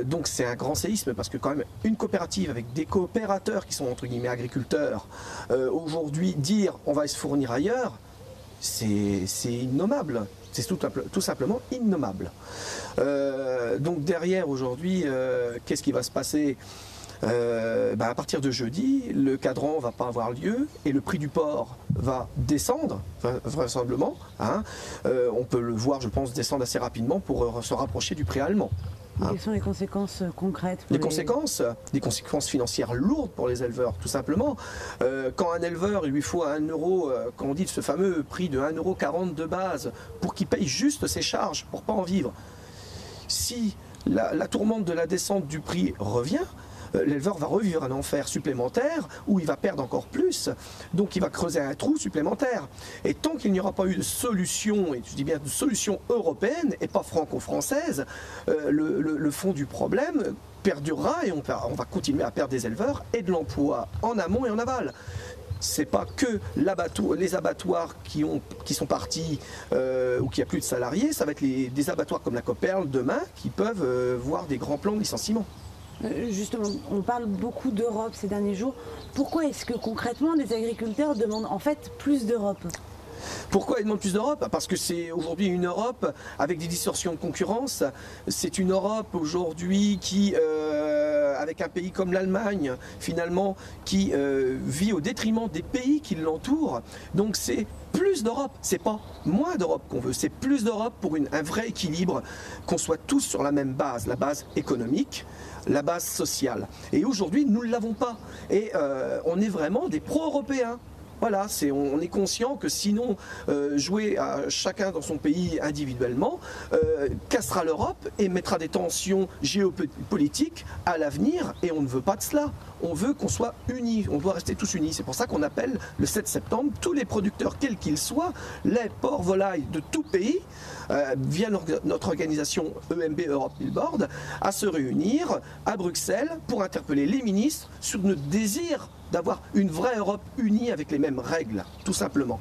Donc c'est un grand séisme parce que quand même une coopérative avec des coopérateurs qui sont entre guillemets agriculteurs, aujourd'hui dire on va se fournir ailleurs, c'est innommable. C'est tout simplement innommable. Donc derrière aujourd'hui, qu'est-ce qui va se passer ? À partir de jeudi, le cadran ne va pas avoir lieu et le prix du porc va descendre, vraisemblablement. Hein. On peut le voir, je pense, descendre assez rapidement pour se rapprocher du prix allemand. Hein. Quelles sont les conséquences concrètes Des conséquences financières lourdes pour les éleveurs, tout simplement. Quand un éleveur, il lui faut 1 euro, quand on dit ce fameux prix de 1,40 € de base, pour qu'il paye juste ses charges, pour ne pas en vivre. Si la tourmente de la descente du prix revient, l'éleveur va revivre un enfer supplémentaire où il va perdre encore plus, donc il va creuser un trou supplémentaire. Et tant qu'il n'y aura pas eu de solution, et je dis bien de solution européenne et pas franco-française, le fond du problème perdurera et on va continuer à perdre des éleveurs et de l'emploi en amont et en aval. C'est pas que les abattoirs qui sont partis ou qui a plus de salariés, ça va être des abattoirs comme la Copperle demain qui peuvent voir des grands plans de licenciement. Justement, on parle beaucoup d'Europe ces derniers jours. Pourquoi est-ce que concrètement les agriculteurs demandent en fait plus d'Europe ? Pourquoi ils demandent plus d'Europe ? Parce que c'est aujourd'hui une Europe avec des distorsions de concurrence. C'est une Europe aujourd'hui qui, avec un pays comme l'Allemagne, finalement, qui vit au détriment des pays qui l'entourent. Donc c'est plus d'Europe, c'est pas moins d'Europe qu'on veut, c'est plus d'Europe pour un vrai équilibre, qu'on soit tous sur la même base, la base économique, la base sociale. Et aujourd'hui, nous ne l'avons pas. Et on est vraiment des pro-européens. Voilà, on est conscient que sinon, jouer à chacun dans son pays individuellement cassera l'Europe et mettra des tensions géopolitiques à l'avenir, et on ne veut pas de cela. On veut qu'on soit unis, on doit rester tous unis. C'est pour ça qu'on appelle le 7 septembre tous les producteurs, quels qu'ils soient, lait, porc, volaille de tout pays, via notre organisation EMB Europe Billboard, à se réunir à Bruxelles pour interpeller les ministres sur notre désir d'avoir une vraie Europe unie avec les mêmes règles, tout simplement.